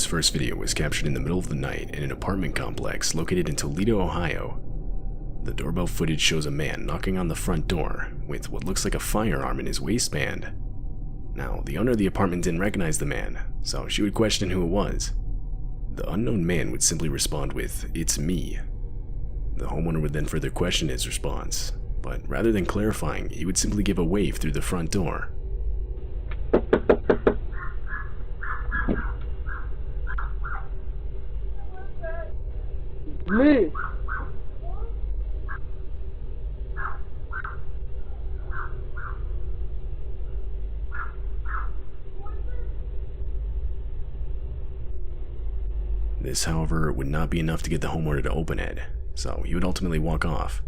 This first video was captured in the middle of the night in an apartment complex located in Toledo, Ohio. The doorbell footage shows a man knocking on the front door with what looks like a firearm in his waistband. Now, the owner of the apartment didn't recognize the man, so she would question who it was. The unknown man would simply respond with, "It's me." The homeowner would then further question his response, but rather than clarifying, he would simply give a wave through the front door. Me. This, however, would not be enough to get the homeowner to open it, so he would ultimately walk off.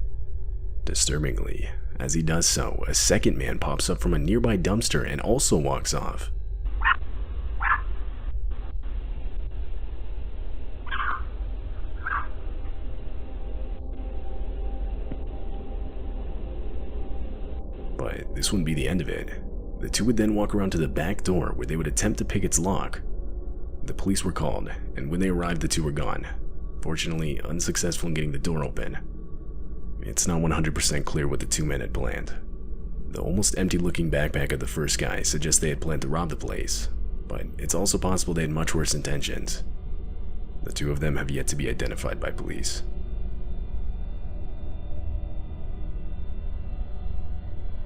Disturbingly, as he does so, a second man pops up from a nearby dumpster and also walks off. But this wouldn't be the end of it. The two would then walk around to the back door where they would attempt to pick its lock. The police were called, and when they arrived, the two were gone, fortunately unsuccessful in getting the door open. It's not 100% clear what the two men had planned. The almost empty-looking backpack of the first guy suggests they had planned to rob the place, but it's also possible they had much worse intentions. The two of them have yet to be identified by police.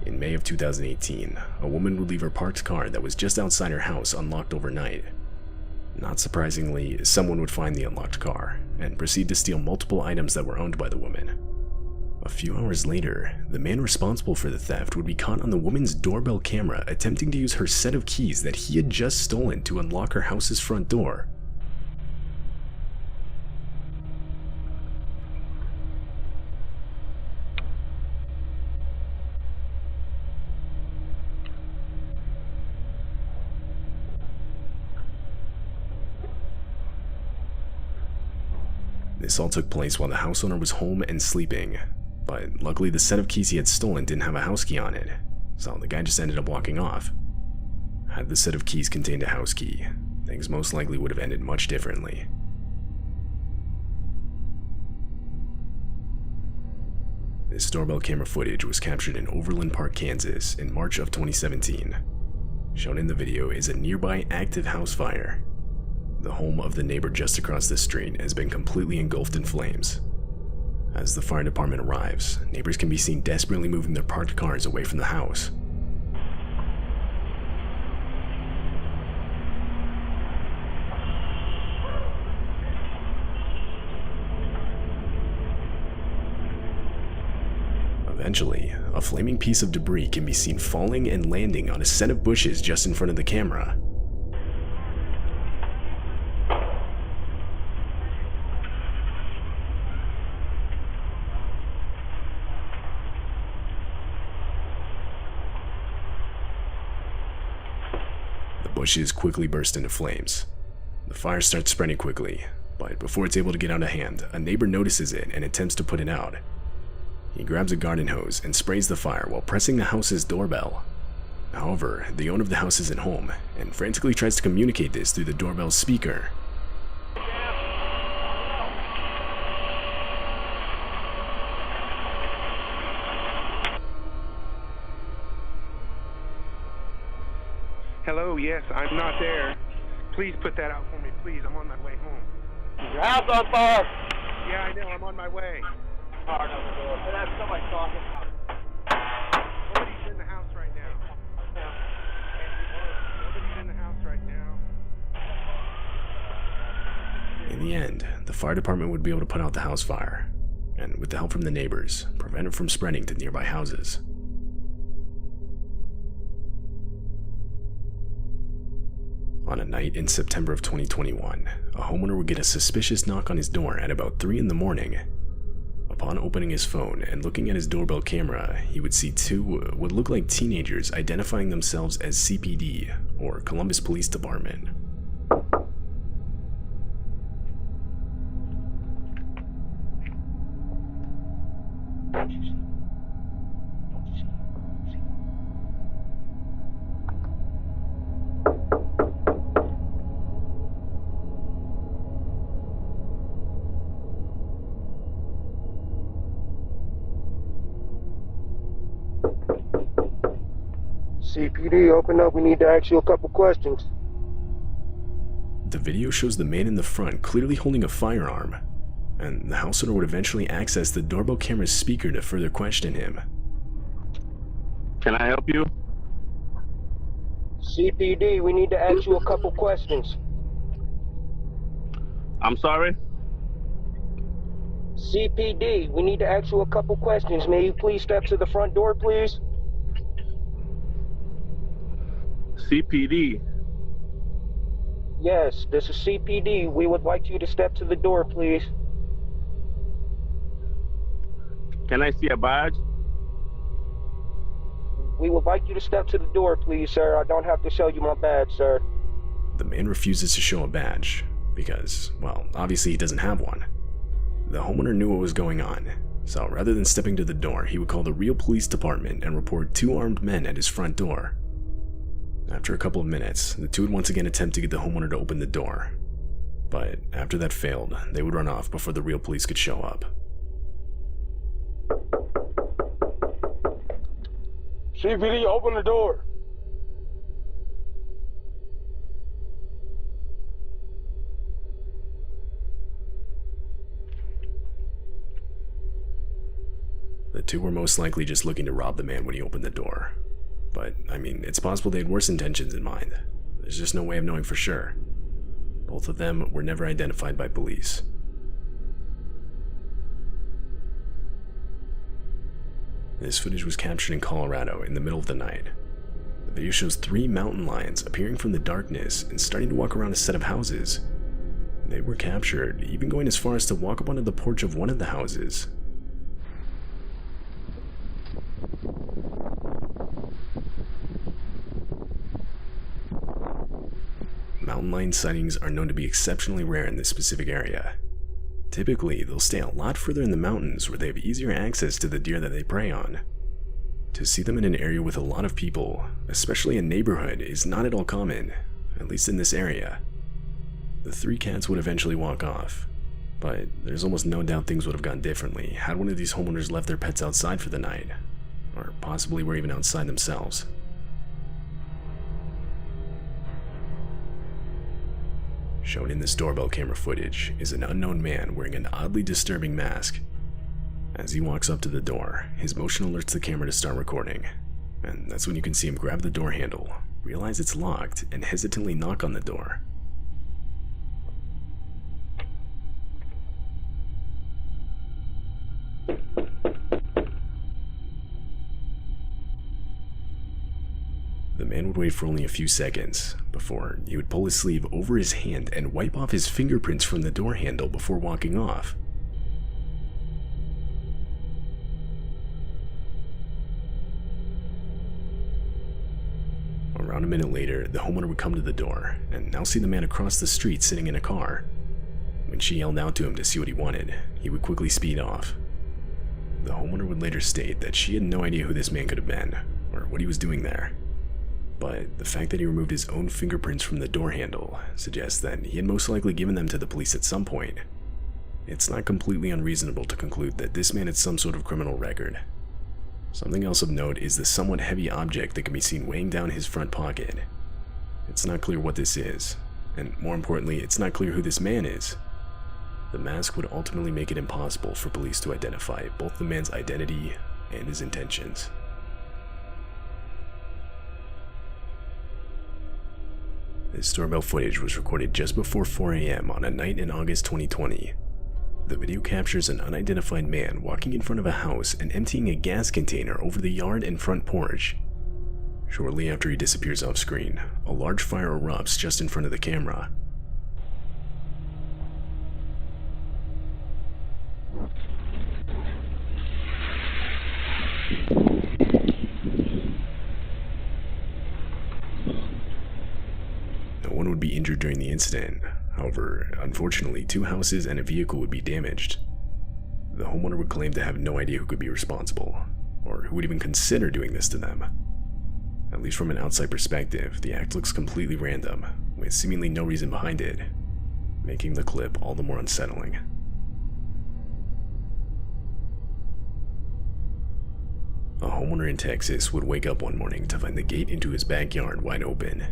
In May of 2018, a woman would leave her parked car that was just outside her house unlocked overnight. Not surprisingly, someone would find the unlocked car and proceed to steal multiple items that were owned by the woman. A few hours later, the man responsible for the theft would be caught on the woman's doorbell camera attempting to use her set of keys that he had just stolen to unlock her house's front door. This all took place while the house owner was home and sleeping, but luckily the set of keys he had stolen didn't have a house key on it, so the guy just ended up walking off. Had the set of keys contained a house key, things most likely would have ended much differently. This doorbell camera footage was captured in Overland Park, Kansas in March of 2017. Shown in the video is a nearby active house fire. The home of the neighbor just across the street has been completely engulfed in flames. As the fire department arrives, neighbors can be seen desperately moving their parked cars away from the house. Eventually, a flaming piece of debris can be seen falling and landing on a set of bushes just in front of the camera. Bushes quickly burst into flames. The fire starts spreading quickly, but before it's able to get out of hand, a neighbor notices it and attempts to put it out. He grabs a garden hose and sprays the fire while pressing the house's doorbell. However, the owner of the house isn't home and frantically tries to communicate this through the doorbell's speaker. Hello, yes, I'm not there. Please put that out for me, please. I'm on my way home. Your house on fire. Yeah, I know, I'm on my way. Hard on the door. But that's somebody talking. Nobody's in the house right now. Nobody's in the house right now. In the end, the fire department would be able to put out the house fire, and with the help from the neighbors, prevent it from spreading to nearby houses. On a night in September of 2021, a homeowner would get a suspicious knock on his door at about 3 in the morning. Upon opening his phone and looking at his doorbell camera, he would see two what looked like teenagers identifying themselves as CPD, or Columbus Police Department. CPD, open up. We need to ask you a couple questions. The video shows the man in the front clearly holding a firearm, and the house owner would eventually access the doorbell camera's speaker to further question him. Can I help you? CPD, we need to ask you a couple questions. I'm sorry? CPD, we need to ask you a couple questions. May you please step to the front door, please? CPD. Yes, this is CPD. We would like you to step to the door, please. Can I see a badge? We would like you to step to the door, please, sir. I don't have to show you my badge, sir. The man refuses to show a badge because, well, obviously he doesn't have one. The homeowner knew what was going on, so rather than stepping to the door, he would call the real police department and report 2 armed men at his front door. After a couple of minutes, the two would once again attempt to get the homeowner to open the door, but after that failed, they would run off before the real police could show up. CPD, open the door. The two were most likely just looking to rob the man when he opened the door. But, I mean, it's possible they had worse intentions in mind. There's just no way of knowing for sure. Both of them were never identified by police. This footage was captured in Colorado in the middle of the night. The video shows 3 mountain lions appearing from the darkness and starting to walk around a set of houses. They were captured, even going as far as to walk up onto the porch of one of the houses. Mountain lion sightings are known to be exceptionally rare in this specific area. Typically, they'll stay a lot further in the mountains where they have easier access to the deer that they prey on. To see them in an area with a lot of people, especially a neighborhood, is not at all common, at least in this area. The 3 cats would eventually walk off, but there's almost no doubt things would have gone differently had one of these homeowners left their pets outside for the night, or possibly were even outside themselves. Shown in this doorbell camera footage is an unknown man wearing an oddly disturbing mask. As he walks up to the door, his motion alerts the camera to start recording, and that's when you can see him grab the door handle, realize it's locked, and hesitantly knock on the door. The man would wait for only a few seconds before he would pull his sleeve over his hand and wipe off his fingerprints from the door handle before walking off. Around a minute later, the homeowner would come to the door and now see the man across the street sitting in a car. When she yelled out to him to see what he wanted, he would quickly speed off. The homeowner would later state that she had no idea who this man could have been or what he was doing there. But the fact that he removed his own fingerprints from the door handle suggests that he had most likely given them to the police at some point. It's not completely unreasonable to conclude that this man had some sort of criminal record. Something else of note is the somewhat heavy object that can be seen weighing down his front pocket. It's not clear what this is, and more importantly, it's not clear who this man is. The mask would ultimately make it impossible for police to identify both the man's identity and his intentions. This doorbell footage was recorded just before 4 a.m. on a night in August 2020. The video captures an unidentified man walking in front of a house and emptying a gas container over the yard and front porch. Shortly after he disappears off screen, a large fire erupts just in front of the camera. No one would be injured during the incident. However, unfortunately, 2 houses and a vehicle would be damaged. The homeowner would claim to have no idea who could be responsible, or who would even consider doing this to them. At least from an outside perspective, the act looks completely random, with seemingly no reason behind it, making the clip all the more unsettling. A homeowner in Texas would wake up one morning to find the gate into his backyard wide open.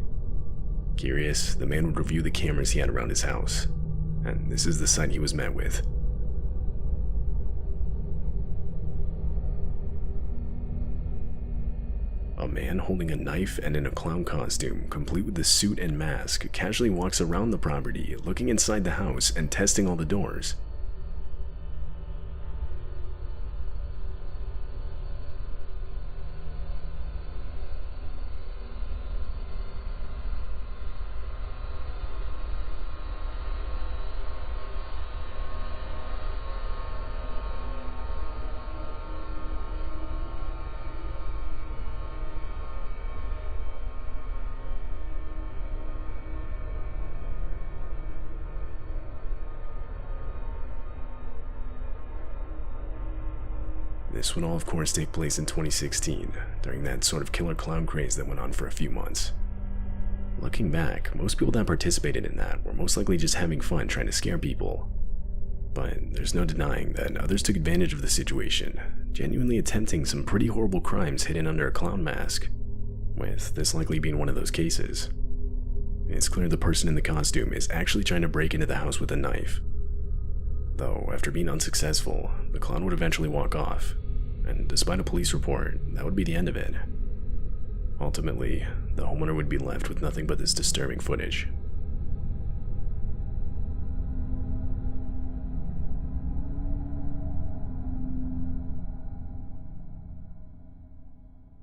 Curious, the man would review the cameras he had around his house, and this is the sight he was met with. A man holding a knife and in a clown costume, complete with the suit and mask, casually walks around the property, looking inside the house and testing all the doors. This would all of course take place in 2016, during that sort of killer clown craze that went on for a few months. Looking back, most people that participated in that were most likely just having fun trying to scare people. But there's no denying that others took advantage of the situation, genuinely attempting some pretty horrible crimes hidden under a clown mask, with this likely being one of those cases. It's clear the person in the costume is actually trying to break into the house with a knife. Though, after being unsuccessful, the clown would eventually walk off, and despite a police report, that would be the end of it. Ultimately, the homeowner would be left with nothing but this disturbing footage,